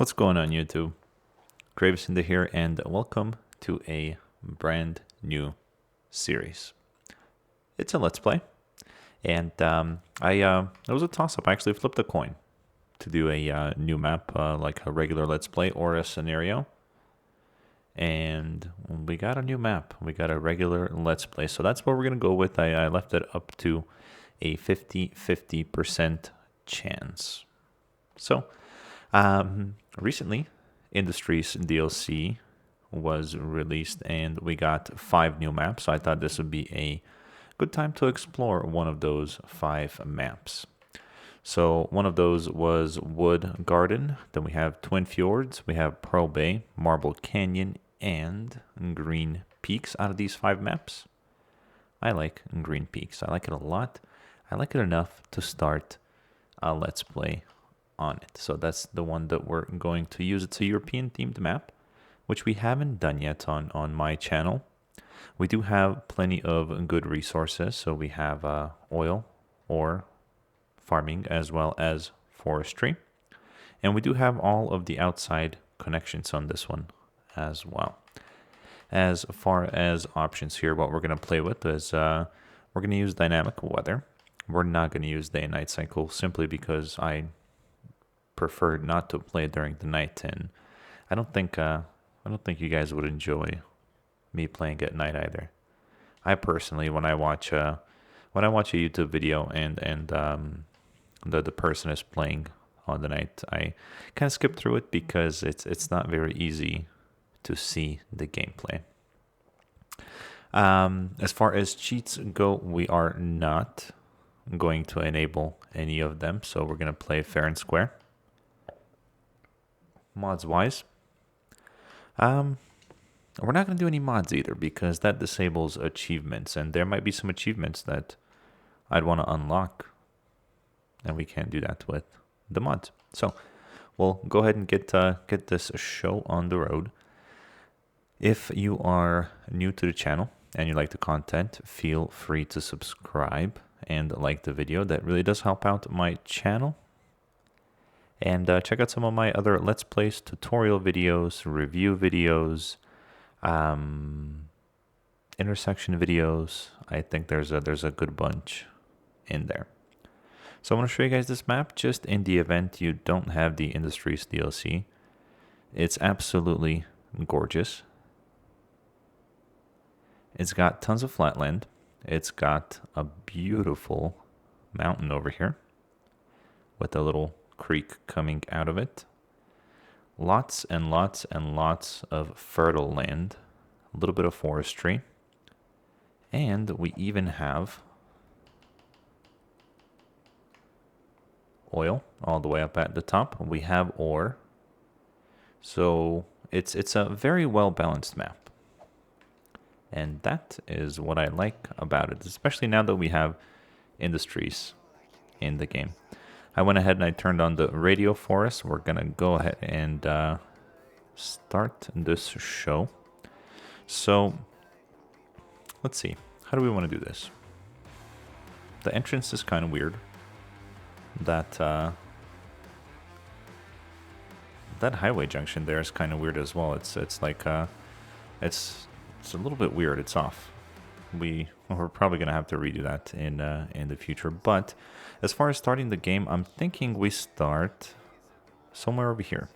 What's going on YouTube? GraveCinder here and welcome to a brand new series. It's a Let's Play and it was a toss-up. I actually flipped a coin to do a new map, like a regular Let's Play or a scenario. And we got a new map. We got a regular Let's Play. So that's what we're going to go with. I left it up to a 50% chance. So recently, Industries DLC was released and we got 5 new maps. So I thought this would be a good time to explore one of those 5 maps. So one of those was Wood Garden. Then we have Twin Fjords. We have Pearl Bay, Marble Canyon, and Green Peaks. Out of these 5 maps, I like Green Peaks. I like it a lot. I like it enough to start a Let's Play on it. So that's the one that we're going to use. It's a European themed map, which we haven't done yet on my channel. We do have plenty of good resources. So we have oil, ore, farming, as well as forestry. And we do have all of the outside connections on this one as well. As far as options here, what we're going to play with is we're going to use dynamic weather. We're not going to use day and night cycle simply because I prefer not to play during the night, and I don't think you guys would enjoy me playing at night either. I personally, when I watch a YouTube video and the person is playing on the night, I kind of skip through it because it's not very easy to see the gameplay. As far as cheats go, we are not going to enable any of them, so we're going to play fair and square. Mods wise, we're not going to do any mods either because that disables achievements, and there might be some achievements that I'd want to unlock, and we can't do that with the mods. So we'll go ahead and get this show on the road. If you are new to the channel and you like the content, feel free to subscribe and like the video. That really does help out my channel. And check out some of my other Let's Plays, tutorial videos, review videos, intersection videos. I think there's a good bunch in there. So I want to show you guys this map just in the event you don't have the Industries DLC. It's absolutely gorgeous. It's got tons of flatland. It's got a beautiful mountain over here with a little creek coming out of it. Lots and lots and lots of fertile land. A little bit of forestry. And we even have oil all the way up at the top. We have ore. So it's a very well balanced map. And that is what I like about it, especially now that we have Industries in the game. I went ahead and I turned on the radio for us. We're going to go ahead and start this show. So let's see. How do we want to do this? The entrance is kind of weird. That highway junction there is kind of weird as well. It's like it's a little bit weird. It's off. We're probably gonna have to redo that in the future. But as far as starting the game, I'm thinking we start somewhere over here.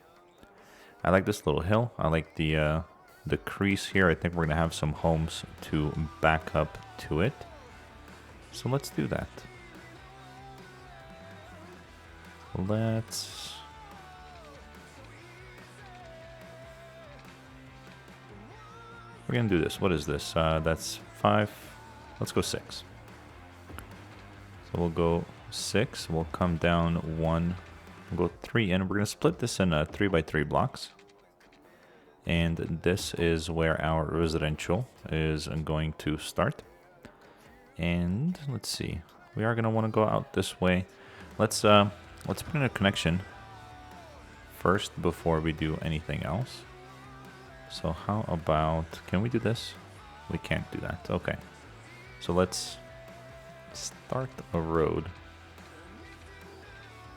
I like this little hill. I like the crease here. I think we're gonna have some homes to back up to it. So let's do that. We're gonna do this. What is this? That's 5. Let's go 6. So we'll go 6. We'll come down 1. We'll go 3 in. We're gonna split this in 3x3 blocks. And this is where our residential is going to start. And let's see. We are gonna want to go out this way. Let's put in a connection first before we do anything else. So how about, can we do this? We can't do that. Okay. So let's start a road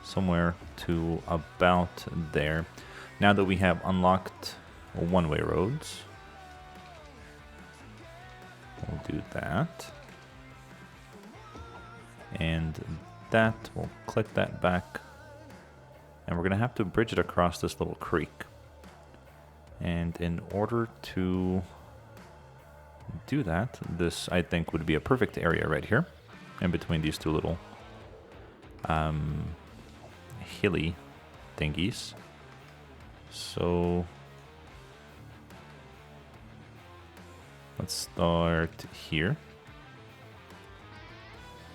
somewhere to about there. now that we have unlocked one-way roads, we'll do that. And that, we'll click that back. And we're going to have to bridge it across this little creek. And in order to do that, this, I think, would be a perfect area right here. In between these two little hilly thingies. So let's start here.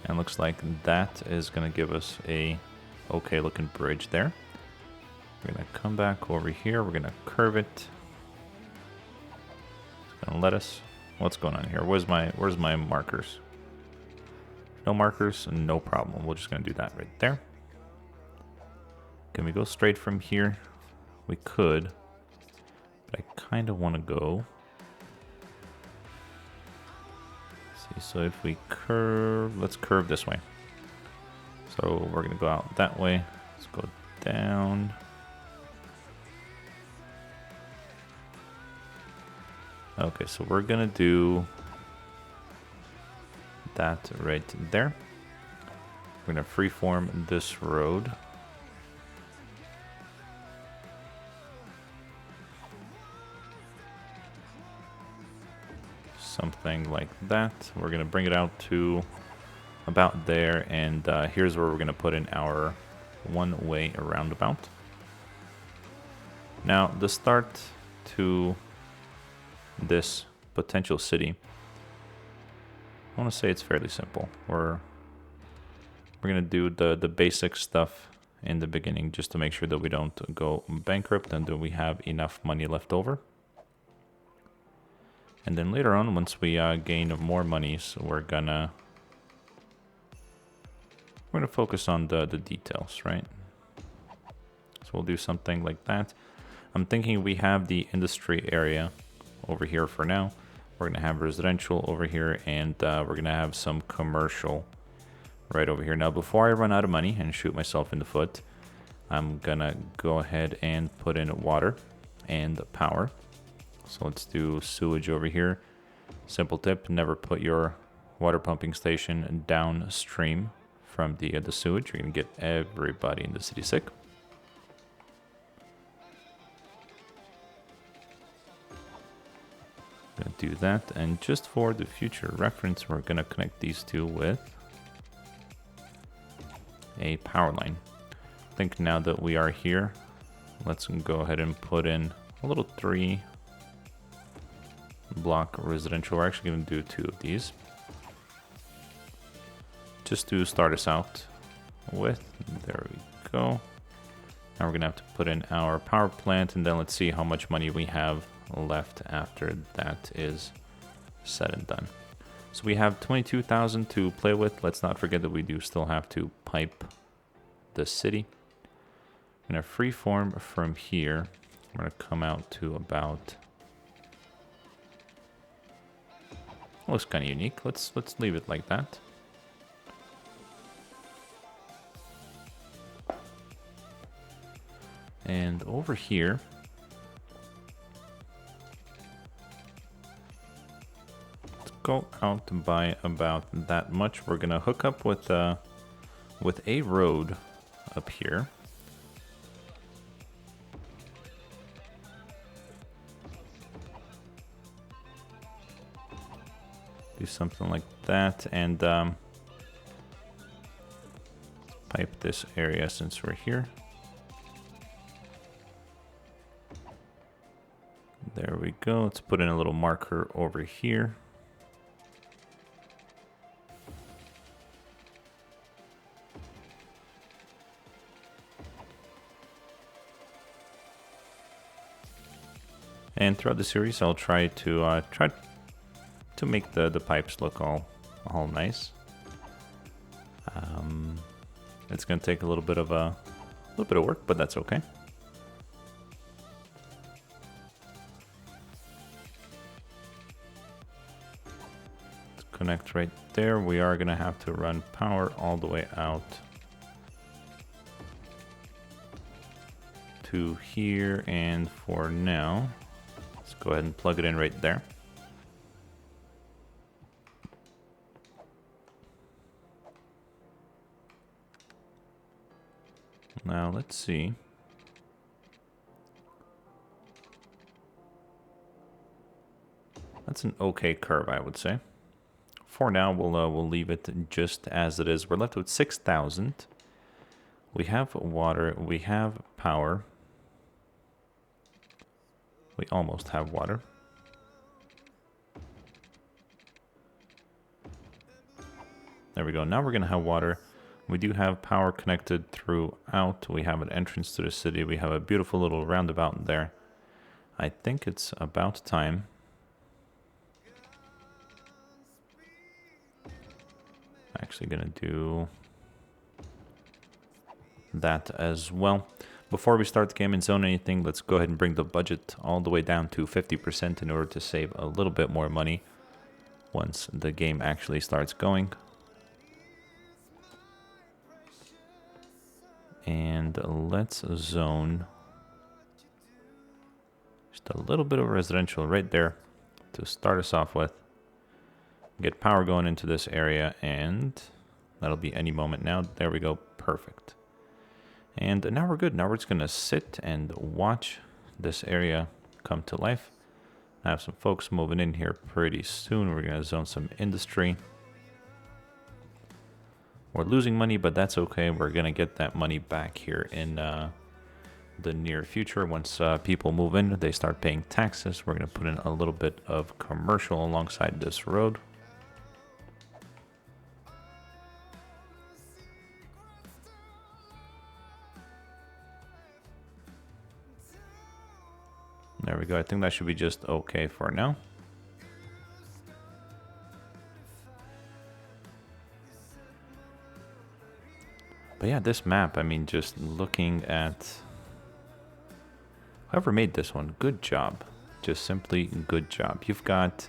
And looks like that is going to give us a okay looking bridge there. We're going to come back over here. We're going to curve it. It's going to let us. What's going on here? Where's my markers? No markers, no problem. We're just going to do that right there. Can we go straight from here? We could, but I kind of want to go. Let's see, so if we curve, let's curve this way. So we're going to go out that way. Let's go down. Okay, so we're going to do that right there. We're going to freeform this road. Something like that. We're going to bring it out to about there, and here's where we're going to put in our one-way roundabout. Now, the start to this potential city, I want to say it's fairly simple. We're going to do the basic stuff in the beginning just to make sure that we don't go bankrupt and that we have enough money left over. And then later on, once we gain more monies, we're gonna focus on the details, right? So we'll do something like that. I'm thinking we have the industry area over here for now. We're gonna have residential over here, and we're gonna have some commercial right over here. Now, before I run out of money and shoot myself in the foot, I'm gonna go ahead and put in water and power. So let's do sewage over here. Simple tip, never put your water pumping station downstream from the sewage. You're gonna get everybody in the city sick. Gonna do that, and just for the future reference, we're gonna connect these two with a power line. I think now that we are here, let's go ahead and put in a little 3-block residential. We're actually gonna do 2 of these, just to start us out with. There we go. Now we're gonna have to put in our power plant, and then let's see how much money we have left after that is said and done. So we have 22,000 to play with. Let's not forget that we do still have to pipe the city. I'm gonna freeform from here. I'm gonna come out to about. Looks kind of unique. Let's leave it like that. And over here, let's go out by about that much. We're gonna hook up with a road up here. Do something like that, and pipe this area since we're here. There we go. Let's put in a little marker over here. And throughout the series, I'll try to make the pipes look all nice. It's gonna take a little bit of work, but that's okay. Let's connect right there. We are gonna have to run power all the way out to here, and for now, let's go ahead and plug it in right there. Now let's see. That's an okay curve, I would say. For now, we'll leave it just as it is. We're left with 6,000. We have water. We have power. We almost have water. There we go. Now we're gonna have water. We do have power connected throughout. We have an entrance to the city. We have a beautiful little roundabout there. I think it's about time. Actually gonna do that as well. Before we start the game and zone anything, let's go ahead and bring the budget all the way down to 50% in order to save a little bit more money once the game actually starts going. And let's zone just a little bit of residential right there to start us off with. Get power going into this area, and that'll be any moment now. There we go. Perfect. And now we're good. Now we're just going to sit and watch this area come to life. I have some folks moving in here pretty soon. We're going to zone some industry. We're losing money, but that's okay. We're going to get that money back here in the near future. Once people move in, they start paying taxes. We're going to put in a little bit of commercial alongside this road. There we go. I think that should be just okay for now. But yeah, this map, I mean, just looking at whoever made this one, good job. Just simply good job. You've got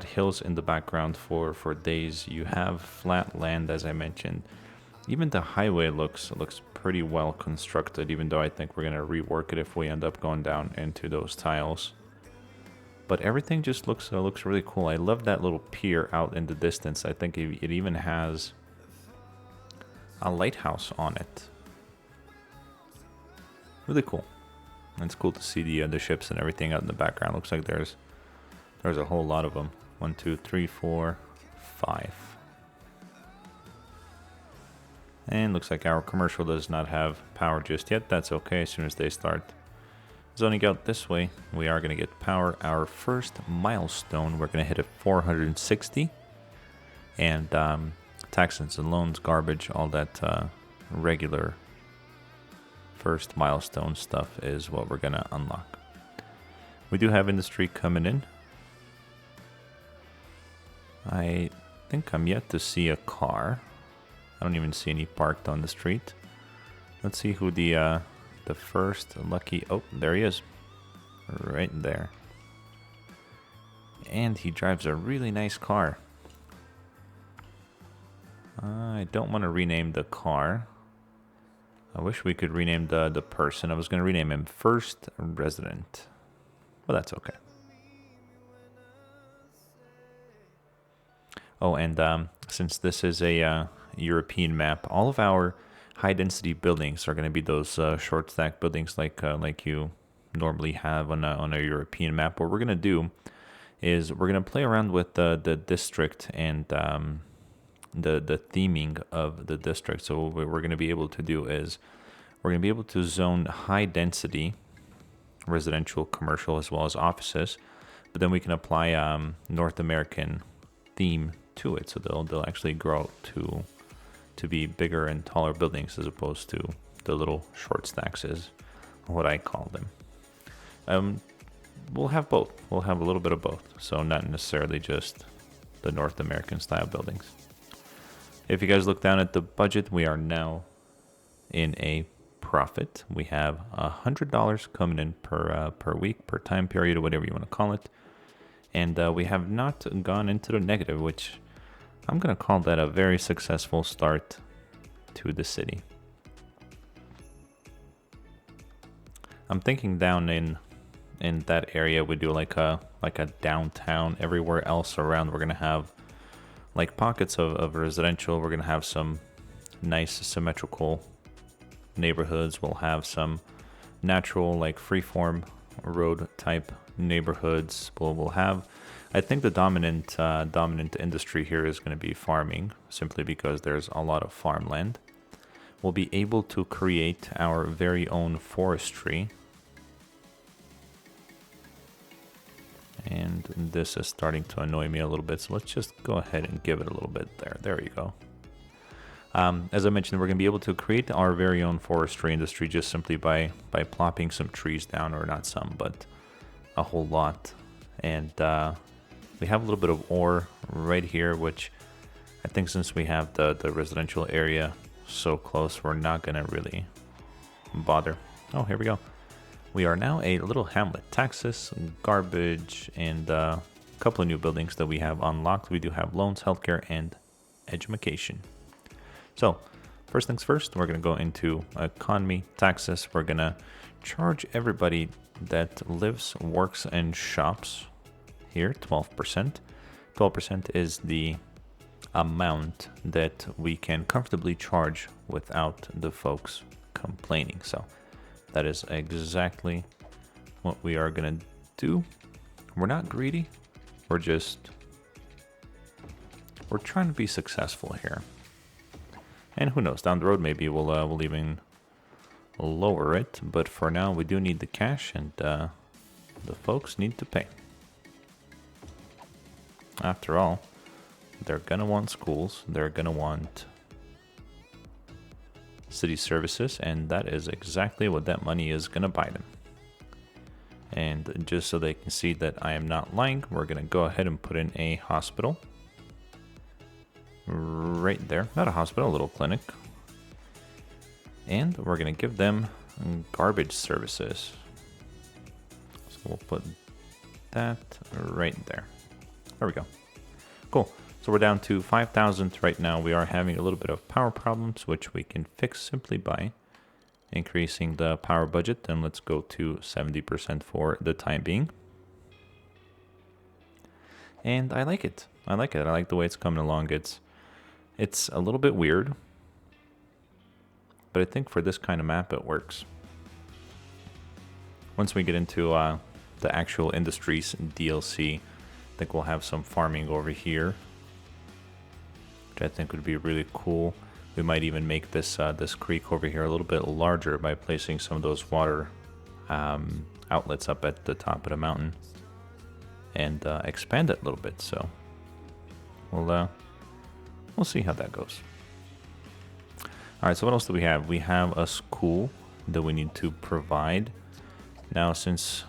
hills in the background for days. You have flat land, as I mentioned. Even the highway looks pretty well constructed, even though I think we're gonna rework it if we end up going down into those tiles. But everything just looks really cool. I love that little pier out in the distance. I think it even has a lighthouse on it. Really cool. And it's cool to see the ships and everything out in the background. Looks like there's a whole lot of them. 1, 2, 3, 4, 5. And looks like our commercial does not have power just yet. That's okay. As soon as they start zoning out this way, we are going to get power. Our first milestone, we're going to hit at 460. And taxes and loans, garbage, all that regular first milestone stuff is what we're going to unlock. We do have industry coming in. I think I'm yet to see a car. I don't even see any parked on the street. Let's see who the first lucky... Oh, there he is. Right there. And he drives a really nice car. I don't want to rename the car. I wish we could rename the person. I was going to rename him First Resident. But that's okay. Oh, and since this is a European map, all of our high-density buildings are going to be those short stack buildings like you normally have on a European map. What we're going to do is we're going to play around with the district and the theming of the district. So what we're going to be able to do is we're going to be able to zone high-density residential, commercial, as well as offices, but then we can apply North American theme to it, so they'll actually grow to be bigger and taller buildings as opposed to the little short stacks is what I call them. We'll have both. We'll have a little bit of both, so not necessarily just the North American style buildings. If you guys look down at the budget, we are now in a profit. We have $100 coming in per week, per time period, or whatever you want to call it. And we have not gone into the negative, which I'm going to call that a very successful start to the city. I'm thinking down in that area we do like a downtown. Everywhere else around we're gonna have like pockets of residential. We're gonna have some nice symmetrical neighborhoods. We'll have some natural like freeform road type neighborhoods. We'll have, I think the dominant industry here is going to be farming, simply because there's a lot of farmland. We'll be able to create our very own forestry. And this is starting to annoy me a little bit, so let's just go ahead and give it a little bit there. There you go. As I mentioned, we're going to be able to create our very own forestry industry just simply by plopping some trees down, or not some, but a whole lot. And we have a little bit of ore right here, which I think since we have the residential area so close, we're not going to really bother. Oh, here we go. We are now a little hamlet. Taxes, garbage, and a couple of new buildings that we have unlocked. We do have loans, healthcare, and education. So, first things first, we're going to go into economy, taxes. We're going to charge everybody that lives, works, and shops here 12%. 12% is the amount that we can comfortably charge without the folks complaining. So, that is exactly what we are going to do. We're not greedy. We're trying to be successful here. And who knows, down the road maybe we'll even lower it. But for now, we do need the cash, and the folks need to pay. After all, they're gonna want schools. They're gonna want city services, and that is exactly what that money is gonna buy them. And just so they can see that I am not lying, we're gonna go ahead and put in a hospital. Right there, not a hospital, a little clinic. And we're gonna give them garbage services. So we'll put that right there. There we go. Cool. So we're down to 5,000 right now. We are having a little bit of power problems, which we can fix simply by increasing the power budget. And let's go to 70% for the time being. And I like it. I like it. I like the way it's coming along. It's a little bit weird, but I think for this kind of map it works. Once we get into the actual industries DLC, I think we'll have some farming over here, which I think would be really cool. We might even make this this creek over here a little bit larger by placing some of those water outlets up at the top of the mountain, and expand it a little bit. So we'll see how that goes. All right, so what else do we have? We have a school that we need to provide. Now, since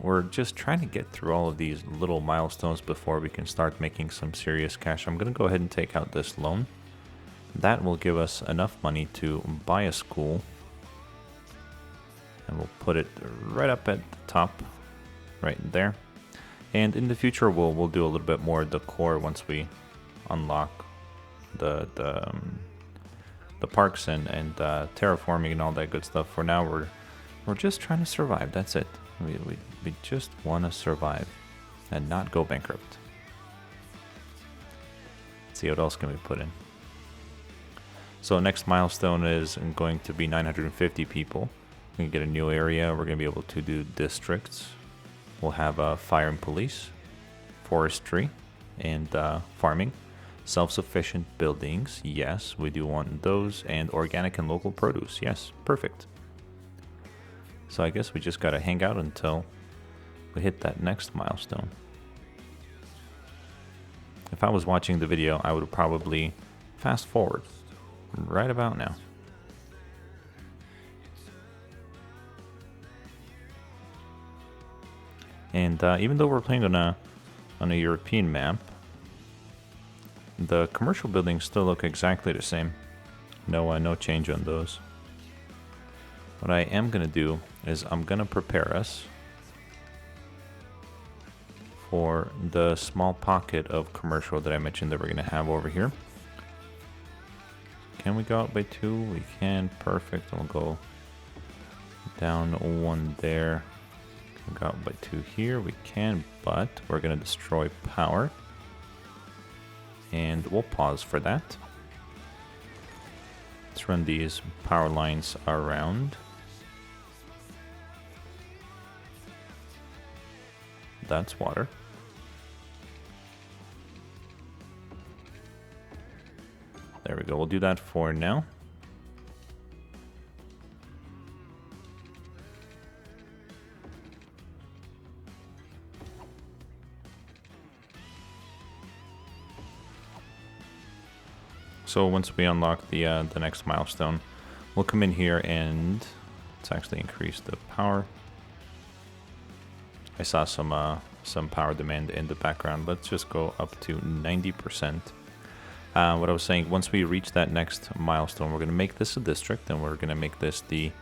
we're just trying to get through all of these little milestones before we can start making some serious cash, I'm going to go ahead and take out this loan. That will give us enough money to buy a school. And we'll put it right up at the top, right there. And in the future, we'll do a little bit more decor once we unlock the parks and terraforming and all that good stuff. For now, we're just trying to survive. That's it. We just want to survive and not go bankrupt. Let's see what else can we put in. So next milestone is going to be 950 people. We can get a new area. We're going to be able to do districts. We'll have fire and police, forestry, and farming. Self-sufficient buildings, yes, we do want those, and organic and local produce, yes, perfect. So I guess we just gotta hang out until we hit that next milestone. If I was watching the video, I would probably fast forward right about now. And even though we're playing on a European map, the commercial buildings still look exactly the same. No change on those. What I am going to do is I'm going to prepare us for the small pocket of commercial that I mentioned that we're going to have over here. Can we go out by 2? We can. Perfect. We'll go Down one there. Go out by 2 here. We can, but we're going to destroy power. And we'll pause for that. Let's run these power lines around. That's water. There we go. We'll do that for now. So once we unlock the next milestone, we'll come in here and let's actually increase the power. I saw some power demand in the background. Let's just go up to 90%. What I was saying, once we reach that next milestone, we're going to make this a district, and we're going to make this the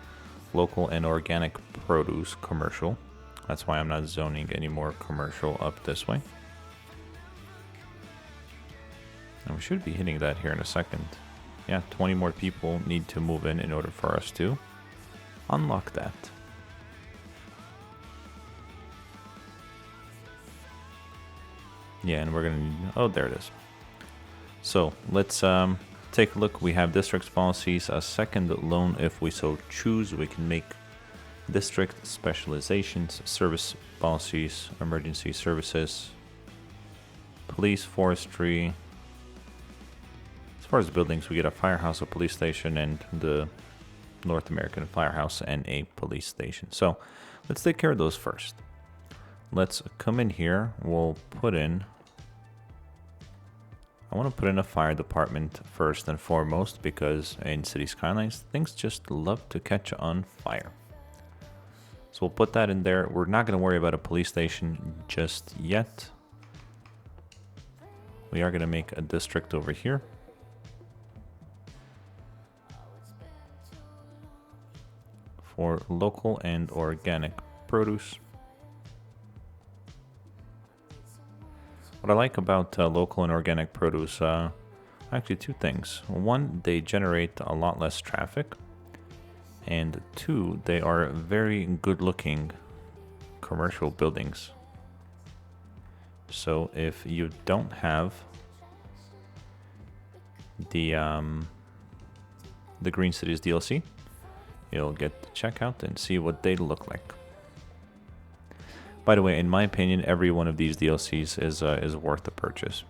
local and organic produce commercial. That's why I'm not zoning any more commercial up this way. And we should be hitting that here in a second. Yeah, 20 more people need to move in order for us to unlock that. Yeah, and we're gonna need, oh, there it is. So let's take a look. We have districts policies, a second loan if we so choose. We can make district specializations, service policies, emergency services, police, forestry. As far as buildings, we get a firehouse, a police station, and the North American firehouse and a police station. So let's take care of those first. Let's come in here. We'll put in, I want to put in a fire department first and foremost, because in Cities Skylines, things just love to catch on fire. So we'll put that in there. We're not going to worry about a police station just yet. We are going to make a district over here. For local and organic produce. What I like about local and organic produce, actually two things. One, they generate a lot less traffic. And two, they are very good looking commercial buildings. So if you don't have the Green Cities DLC, you'll get to check out and see what they look like. By the way, in my opinion, every one of these DLCs is worth the purchase.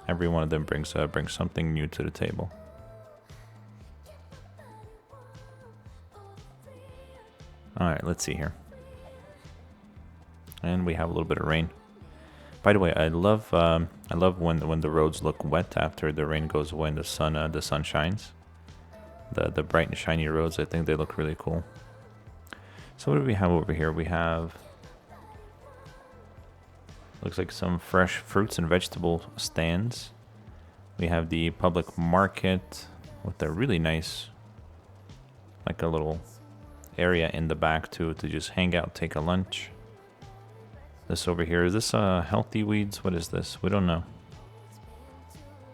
Every one of them brings something new to the table. All right, let's see here. And we have a little bit of rain. By the way, I love when the roads look wet after the rain goes away and the sun shines. The bright and shiny roads, I think they look really cool. So what do we have over here? We have, looks like some fresh fruits and vegetable stands. We have the public market with a really nice, like a little area in the back to just hang out, take a lunch. This over here, is this healthy weeds? What is this? We don't know.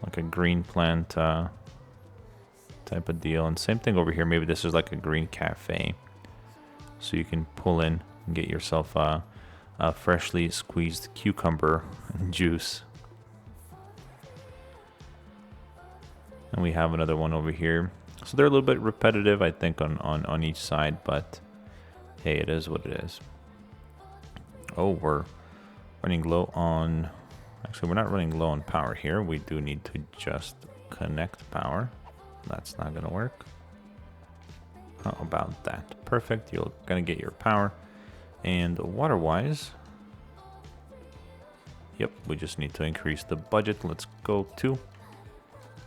Like a green plant type of deal. And same thing over here. Maybe this is like a green cafe. So you can pull in and get yourself a freshly squeezed cucumber juice. And we have another one over here. So they're a little bit repetitive, I think, on each side, but hey, it is what it is. Oh, we're running low on, actually we're not running low on power here. We do need to just connect power. That's not gonna work. How about that? Perfect, you're gonna get your power. And water-wise, yep, we just need to increase the budget. Let's go to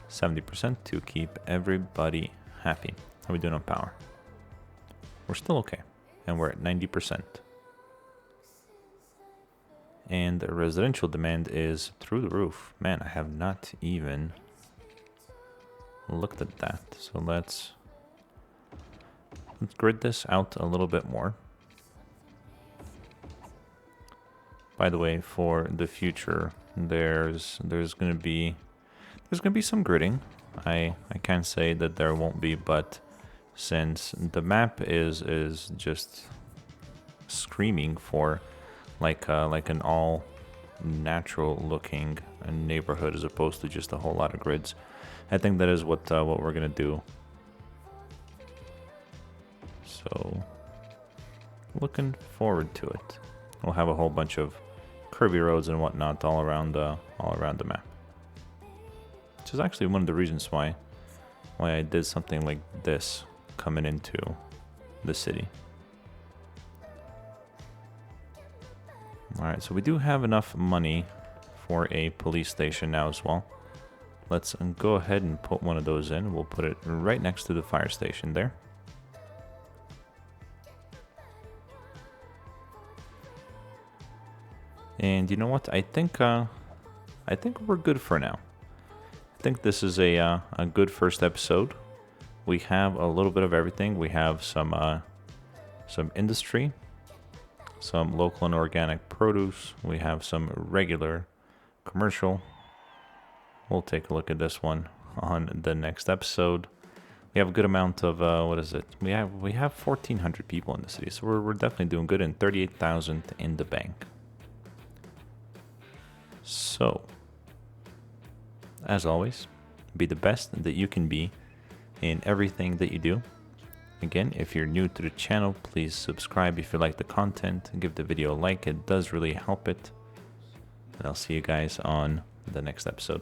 70% to keep everybody happy. How are we doing on power? We're still okay, and we're at 90%. And the residential demand is through the roof. Man, I have not even looked at that. So let's grid this out a little bit more. By the way, for the future, there's gonna be some gridding. I can't say that there won't be, but since the map is just screaming for like an all natural looking neighborhood as opposed to just a whole lot of grids. I think that is what we're gonna do. So looking forward to it. We'll have a whole bunch of curvy roads and whatnot all around the map, which is actually one of the reasons why I did something like this coming into the city. Alright, so we do have enough money for a police station now as well. Let's go ahead and put one of those in. We'll put it right next to the fire station there. And you know what? I think we're good for now. I think this is a good first episode. We have a little bit of everything. We have some industry, some local and organic produce. We have some regular commercial. We'll take a look at this one on the next episode. We have a good amount of what is it? We have 1,400 people in the city, so we're definitely doing good, and 38,000 in the bank. So, as always, be the best that you can be in everything that you do. Again, if you're new to the channel, please subscribe if you like the content. Give the video a like, it does really help it. And I'll see you guys on the next episode.